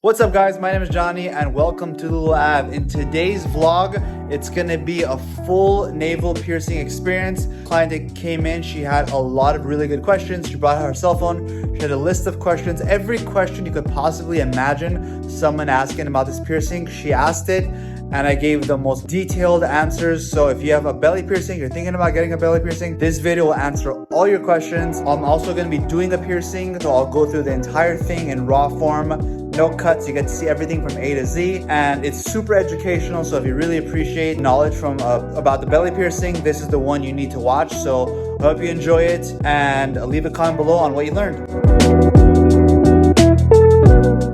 What's up guys, my name is Jony and welcome to Lulu. In today's vlog, it's gonna be a full navel piercing experience. Client that came in, she had a lot of really good questions. She brought out her cell phone, she had a list of questions. Every question you could possibly imagine someone asking about this piercing, she asked it and I gave the most detailed answers. So if you have a belly piercing, you're thinking about getting a belly piercing, this video will answer all your questions. I'm also gonna be doing a piercing, so I'll go through the entire thing in raw form. No cuts, you get to see everything from A to Z, and it's super educational. So if you really appreciate knowledge from about the belly piercing, this is the one you need to watch. So I hope you enjoy it, and leave a comment below on what you learned.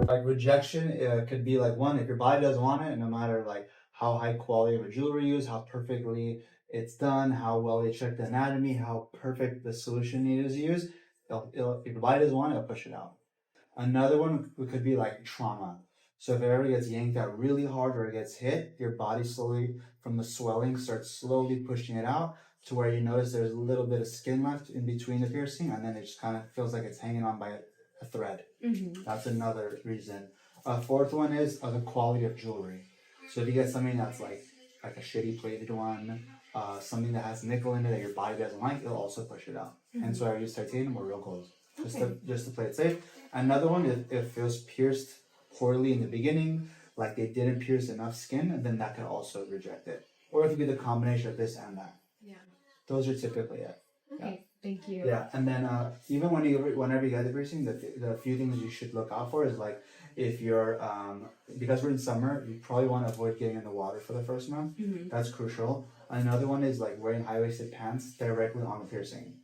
Like rejection could be like one, if your body doesn't want it, and no matter like how high quality of a jewelry you use, how perfectly it's done, how well they check the anatomy, how perfect the solution is used, if your body doesn't want it, it'll push it out. Another one could be like trauma. So if it ever gets yanked out really hard or it gets hit, your body slowly, from the swelling, starts slowly pushing it out to where you notice there's a little bit of skin left in between the piercing, and then it just kind of feels like it's hanging on by a thread. That's another reason. A fourth one is the quality of jewelry. So if you get something that's like a shitty plated one, something that has nickel in it that your body doesn't like, it'll also push it out. Hence why I use titanium or real gold, just to play it safe. Another one, if it was pierced poorly in the beginning, like they didn't pierce enough skin, and then that could also reject it. Or it could be the combination of this and that. Yeah. Those are typically it. Okay, thank you. Yeah, and then even whenever you get the piercing, the few things you should look out for is like if you're because we're in summer, you probably want to avoid getting in the water for the first month. That's crucial. Another one is like wearing high-waisted pants directly on the piercing.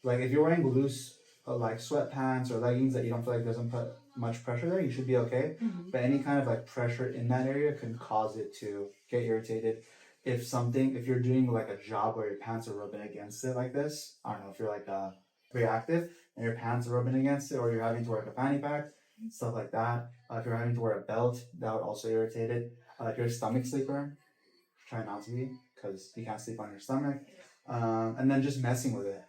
Like if you're wearing loose like sweatpants or leggings that you don't feel like doesn't put much pressure there, you should be okay. But any kind of like pressure in that area can cause it to get irritated. If you're doing like a job where your pants are rubbing against it like this, I don't know if you're like very active and your pants are rubbing against it, or you're having to wear a fanny pack, stuff like that. If you're having to wear a belt, that would also irritate it. If you're a stomach sleeper, try not to be, because you can't sleep on your stomach. And then just messing with it.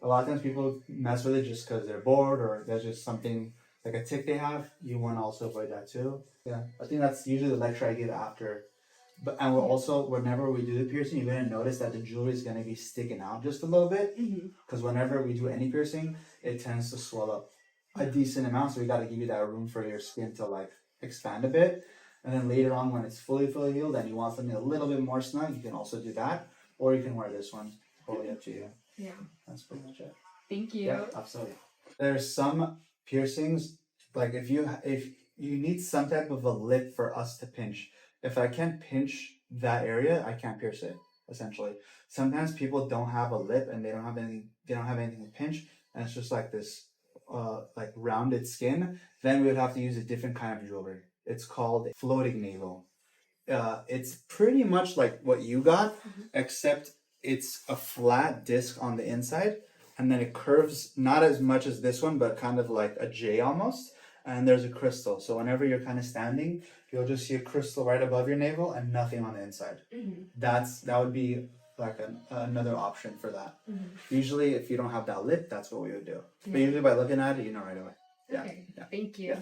A lot of times people mess with it just because they're bored or there's just something like a tick they have. You want to also avoid that too. Yeah, I think that's usually the lecture I give after. And we'll also, whenever we do the piercing, you're going to notice that the jewelry is going to be sticking out just a little bit. Because whenever we do any piercing, it tends to swell up a decent amount. So we got to give you that room for your skin to like expand a bit. And then later on, when it's fully healed and you want something a little bit more snug, you can also do that. Or you can wear this one. Totally up to you. Yeah. That's pretty much it. Thank you. Yeah, absolutely. There's some piercings, like if you need some type of a lip for us to pinch. If I can't pinch that area, I can't pierce it, essentially. Sometimes people don't have a lip and they don't have anything to pinch, and it's just like this like rounded skin. Then we would have to use a different kind of jewelry. It's called floating navel. It's pretty much like what you got, except it's a flat disc on the inside, and then it curves not as much as this one, but kind of like a J almost. And there's a crystal. So whenever you're kind of standing, you'll just see a crystal right above your navel and nothing on the inside. That would be like another option for that. Usually, if you don't have that lip, that's what we would do. But usually, by looking at it, you know right away. Okay. Yeah. Thank you. Yeah.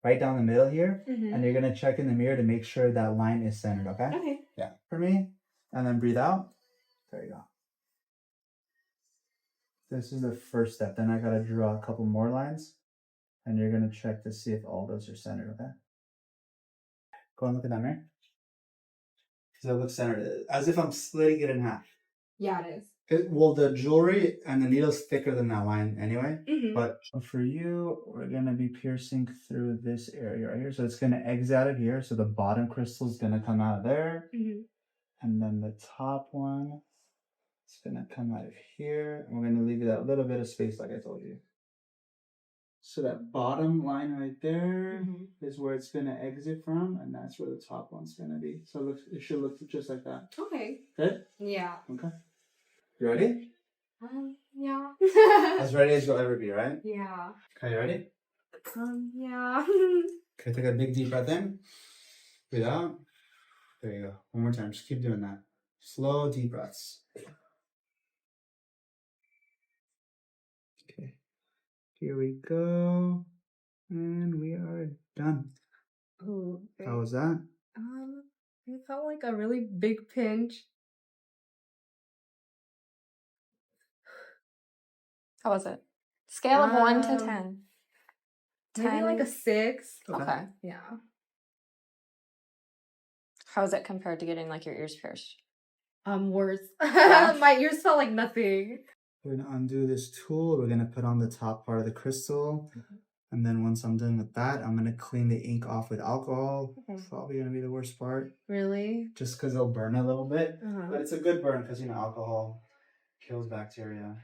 Right down the middle here, and you're gonna check in the mirror to make sure that line is centered, okay? Okay. Yeah. For me, and then breathe out. There you go. This is the first step. Then I gotta draw a couple more lines, and you're gonna check to see if all those are centered, okay? Go and look at that mirror. Does it look centered? As if I'm splitting it in half. Yeah, it is. Well, the jewelry and the needle's thicker than that line anyway. But for you, we're gonna be piercing through this area right here. So it's gonna exit out of here. So the bottom crystal is gonna come out of there, and then the top one is gonna come out of here. And we're gonna leave you that little bit of space, like I told you. So that bottom line right there is where it's gonna exit from, and that's where the top one's gonna be. So it should look just like that. Okay. Good? Yeah. Okay. You ready? Yeah. As ready as you'll ever be, right? Yeah. Okay, you ready? Yeah. Okay, take a big deep breath in. Breathe out. There you go. One more time. Just keep doing that. Slow, deep breaths. Okay. Here we go. And we are done. Ooh, How was that? it felt like a really big pinch. How was it? Scale of 1 to 10. Maybe like a 6. Okay. Yeah. How is it compared to getting like your ears pierced? Worse. Yeah. My ears felt like nothing. We're gonna undo this tool. We're gonna put on the top part of the crystal. And then once I'm done with that, I'm gonna clean the ink off with alcohol. Okay. Probably gonna be the worst part. Really? Just because it'll burn a little bit. Uh-huh. But it's a good burn because, alcohol kills bacteria.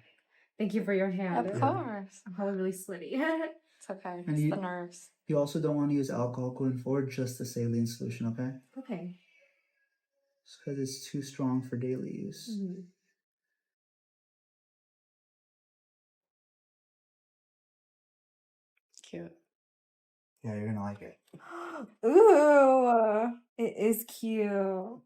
Thank you for your hand. Of course. I'm probably really sweaty. It's okay. And It's the nerves. You also don't want to use alcohol going forward, just the saline solution, okay? Okay. Just because it's too strong for daily use. Mm-hmm. Cute. Yeah, you're gonna like it. Ooh, it is cute.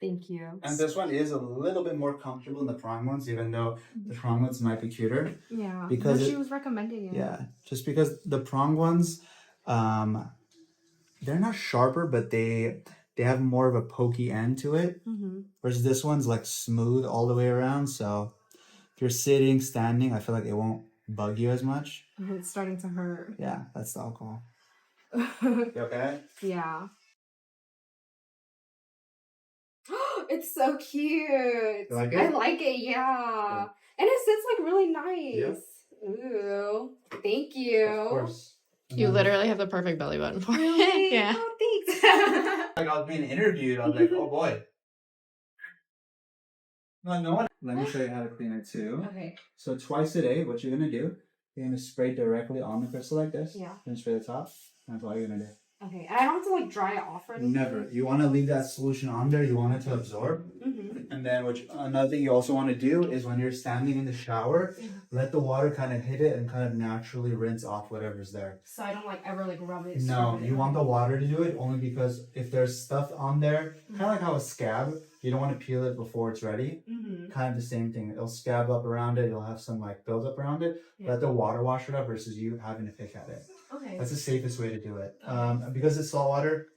Thank you. And this one is a little bit more comfortable than the prime ones, even though the prong ones might be cuter. Yeah, because she was recommending it. Yeah, just because the prong ones, they're not sharper, but they have more of a pokey end to it. Mm-hmm. Whereas this one's like smooth all the way around. So if you're sitting, standing, I feel like it won't bug you as much. It's starting to hurt. Yeah, that's the alcohol. You okay? Yeah. It's so cute. You like it? I like it, yeah. And it sits like really nice. Yeah. Ooh. Thank you. Of course. You literally have the perfect belly button for it. Really? Yeah. Oh, thanks. Like I was being interviewed, I was like, oh boy. No one. Let me show you how to clean it too. Okay. So twice a day, what you're gonna do, you're gonna spray directly on the crystal like this. Yeah. Then spray the top. That's all you're gonna do. Okay. And I don't have to like dry it off or anything? Never. You want to leave that solution on there. You want it to absorb. Mm-hmm. And then another thing you also want to do is when you're standing in the shower, let the water kind of hit it and kind of naturally rinse off whatever's there. So I don't like ever like rub it. No, you want the water to do it only because if there's stuff on there, kind of like how a scab, you don't want to peel it before it's ready. Mm-hmm. Kind of the same thing. It'll scab up around it. You'll have some like buildup around it. Yeah. Let the water wash it up versus you having to pick at it. Okay. That's the safest way to do it. Because it's salt water,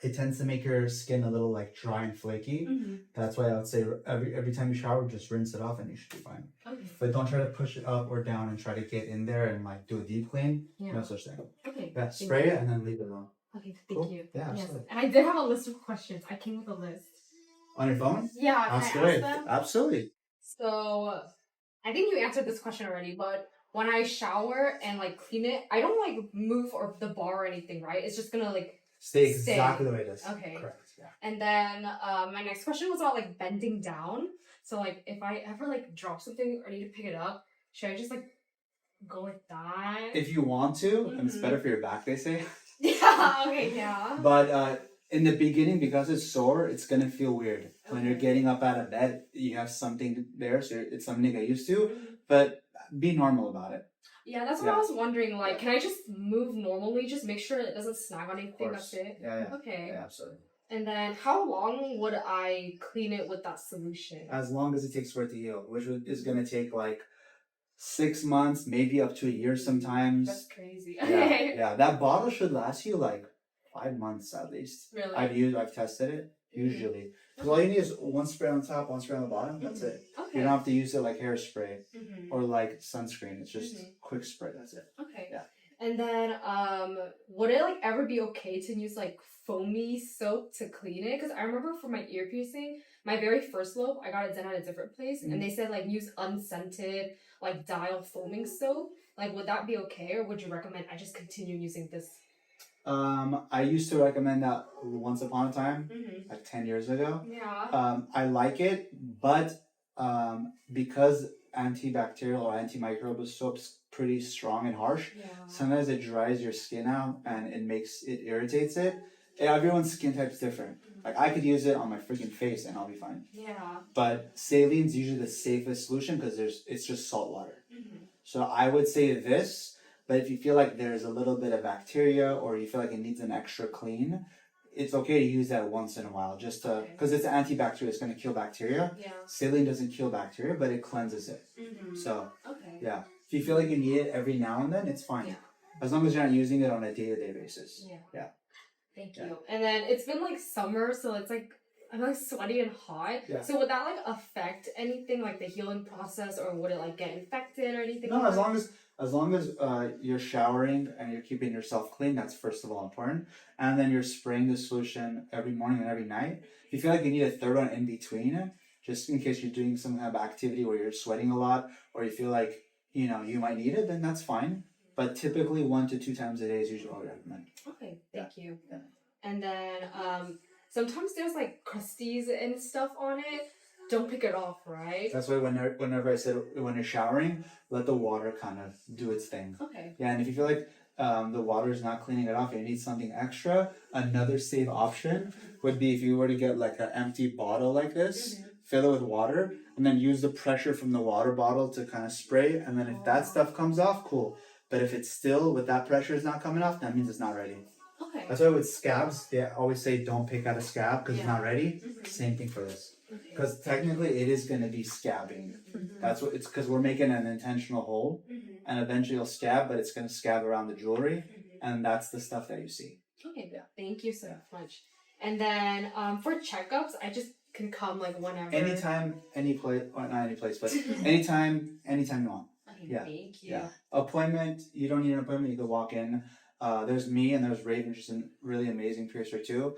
it tends to make your skin a little like dry and flaky. Mm-hmm. That's why I would say every time you shower, just rinse it off and you should be fine. Okay. But don't try to push it up or down and try to get in there and like do a deep clean. Yeah. No such thing. Okay. Yeah, spray it and then leave it alone. Okay, thank Cool. you. Yeah, Yes. absolutely. And I did have a list of questions. I came with a list. On your phone? Yeah, Ask can I away. ask them? Absolutely. So, I think you answered this question already, but when I shower and like clean it, I don't like move or the bar or anything, right? It's just gonna like Stay exactly the way it is. Okay. Correct. Yeah. And then my next question was about like bending down. So like if I ever like drop something or need to pick it up, should I just like go like that? If you want to, and it's better for your back, they say. Yeah, okay, yeah. But in the beginning, because it's sore, it's gonna feel weird. When you're getting up out of bed, you have something there, so it's something to get used to. But be normal about it. Yeah, that's what I was wondering. Like, can I just move normally? Just make sure it doesn't snag on anything. That's it. Yeah. Okay. Yeah, absolutely. And then, how long would I clean it with that solution? As long as it takes for it to heal, which is gonna take like 6 months, maybe up to a year sometimes. That's crazy. Yeah. That bottle should last you like 5 months at least. Really? I've tested it usually. Because all you need is one spray on top, one spray on the bottom. That's it. Okay. You don't have to use it like hairspray Mm-hmm. or like sunscreen. It's just quick spray. That's it. Okay. Yeah. And then, would it like ever be okay to use like foamy soap to clean it? Because I remember for my ear piercing, my very first lobe, I got it done at a different place, and they said like use unscented like dial foaming soap. Like, would that be okay, or would you recommend I just continue using this? I used to recommend that once upon a time, like 10 years ago. Yeah. I like it, but because antibacterial or antimicrobial soap's pretty strong and harsh, sometimes it dries your skin out and it irritates it. Everyone's skin type's different. Like I could use it on my freaking face and I'll be fine. Yeah. But saline's usually the safest solution because it's just salt water. So I would say this, but if you feel like there's a little bit of bacteria or you feel like it needs an extra clean, it's okay to use that once in a while just to, because it's antibacterial, it's going to kill bacteria. Yeah. Saline doesn't kill bacteria, but it cleanses it. So, Okay. yeah. If you feel like you need it every now and then, it's fine. Yeah. As long as you're not using it on a day-to-day basis. Yeah. Thank Yeah. you. And then it's been like summer, so it's like I'm like sweaty and hot. Yeah. So would that like affect anything like the healing process, or would it like get infected or anything? No, like as that? long as you're showering and you're keeping yourself clean, that's first of all important. And then you're spraying the solution every morning and every night. If you feel like you need a third one in between, just in case you're doing some kind of activity where you're sweating a lot, or you feel like you might need it, then that's fine. But typically 1 to 2 times a day is usually what we recommend. Okay, thank you. Yeah. And then sometimes there's like crusties and stuff on it. Don't pick it off, right? That's why whenever I said when you're showering, let the water kind of do its thing. Okay. Yeah, and if you feel like the water is not cleaning it off, and you need something extra, another safe option would be if you were to get like an empty bottle like this, fill it with water, and then use the pressure from the water bottle to kind of spray. And then if that stuff comes off, cool. But if it's still with that pressure is not coming off, that means it's not ready. Okay. That's why with scabs, they always say don't pick out a scab because it's not ready. Mhm. Same thing for this. Okay. Because technically it is going to be scabbing. That's what it's because we're making an intentional hole, and eventually it'll scab, but it's going to scab around the jewelry, and that's the stuff that you see. Okay. Yeah. Thank you so much. And then for checkups, I just can come like whenever. Anytime, any place, or not any place, but anytime you want. Okay, Yeah. Thank you. Yeah. Appointment, you don't need an appointment, you can walk in. There's me and there's Raven, she's a really amazing piercer too.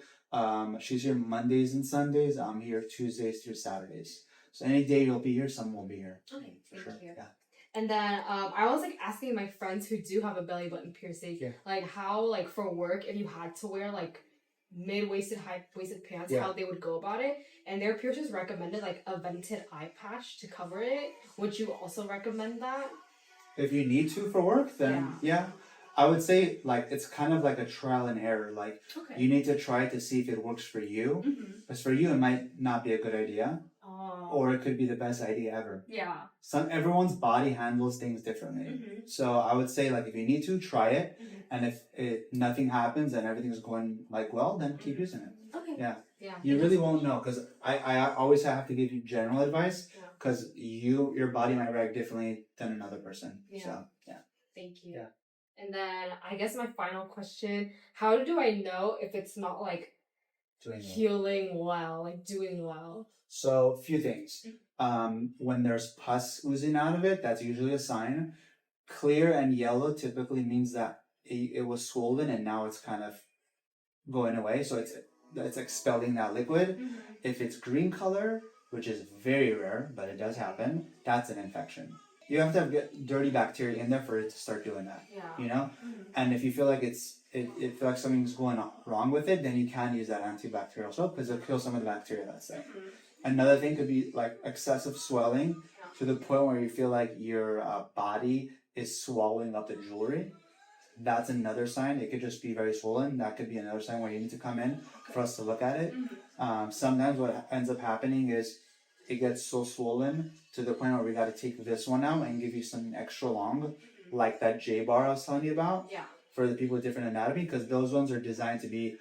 She's here Mondays and Sundays. I'm here Tuesdays through Saturdays. So any day you'll be here, someone will be here. Okay, thank Sure. you. Yeah. And then I was like asking my friends who do have a belly button piercing, like how like for work if you had to wear like mid-waisted, high-waisted pants, how they would go about it. And their piercers recommended like a vented eye patch to cover it. Would you also recommend that? If you need to for work, then yeah. I would say like it's kind of like a trial and error. Like you need to try to see if it works for you. Because for you it might not be a good idea. Or it could be the best idea ever. Yeah. Everyone's body handles things differently. So I would say like if you need to, try it. And if nothing happens and everything's going like well, then keep using it. Okay. Yeah. Yeah. You really won't know because I always have to give you general advice because your body might react differently than another person. Yeah. So yeah. Thank you. Yeah. And then I guess my final question, how do I know if it's not like healing well, like doing well? So a few things. When there's pus oozing out of it, that's usually a sign. Clear and yellow typically means that it was swollen and now it's kind of going away. So it's expelling that liquid. If it's green color, which is very rare, but it does happen, that's an infection. You have to have dirty bacteria in there for it to start doing that. Yeah. And if you feel like it feels like something's going wrong with it, then you can use that antibacterial soap because it'll kill some of the bacteria that's there. Another thing could be like excessive swelling to the point where you feel like your body is swallowing up the jewelry. That's another sign. It could just be very swollen. That could be another sign where you need to come in for us to look at it. Sometimes what ends up happening is it gets so swollen to the point where we got to take this one out and give you something extra long, like that J bar I was telling you about. Yeah. For the people with different anatomy, because those ones are designed to be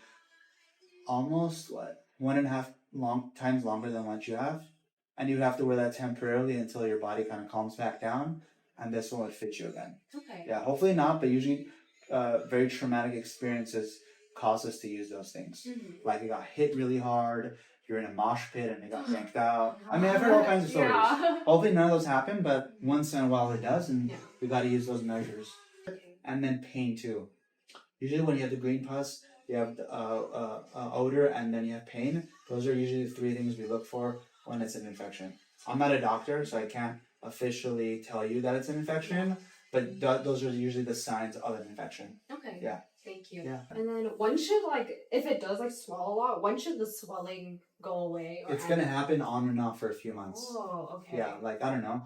almost 1.5 times longer than what you have, and you have to wear that temporarily until your body kind of calms back down, and this one would fit you again. Okay. Yeah, hopefully not, but usually very traumatic experiences cause us to use those things. Like you got hit really hard, you're in a mosh pit and it got yanked out. I mean, I've heard all kinds of stories. Hopefully none of those happen, but once in a while it does, and we got to use those measures. And then pain too. Usually when you have the green pus, you have the, odor, and then you have pain. Those are usually the 3 things we look for when it's an infection. I'm not a doctor, so I can't officially tell you that it's an infection, but those are usually the signs of an infection. Okay. Yeah. Thank you. Yeah. And then when should if it does swell a lot, when should the swelling go away? It's going to happen on and off for a few months. Oh, okay. Yeah, like, I don't know.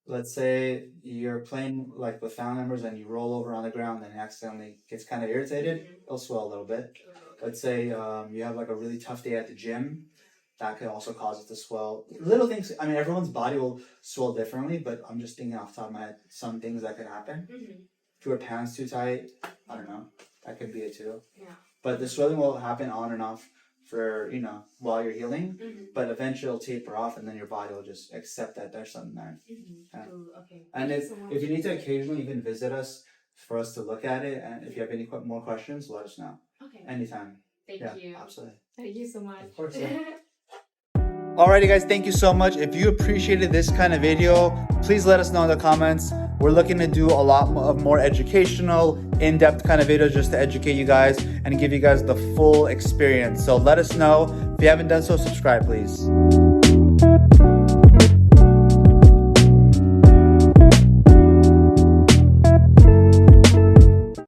Let's say you're playing like with family members and you roll over on the ground and accidentally gets kind of irritated, it'll swell a little bit. Let's say you have like a really tough day at the gym, that could also cause it to swell. Little things, I mean, everyone's body will swell differently, but I'm just thinking off the top of my head, some things that could happen. If you wear pants too tight, I don't know, that could be it too. Yeah. But the swelling will happen on and off for, while you're healing, but eventually it'll taper off and then your body will just accept that there's something there. Yeah. Ooh, okay. And if you need to occasionally even visit us for us to look at it, and if you have any more questions, let us know. Okay. Anytime. Thank you. Absolutely. Thank you so much. Of course, yeah. Alrighty guys, thank you so much. If you appreciated this kind of video, please let us know in the comments. We're looking to do a lot of more educational, in-depth kind of videos just to educate you guys and give you guys the full experience. So let us know. If you haven't done so, subscribe please.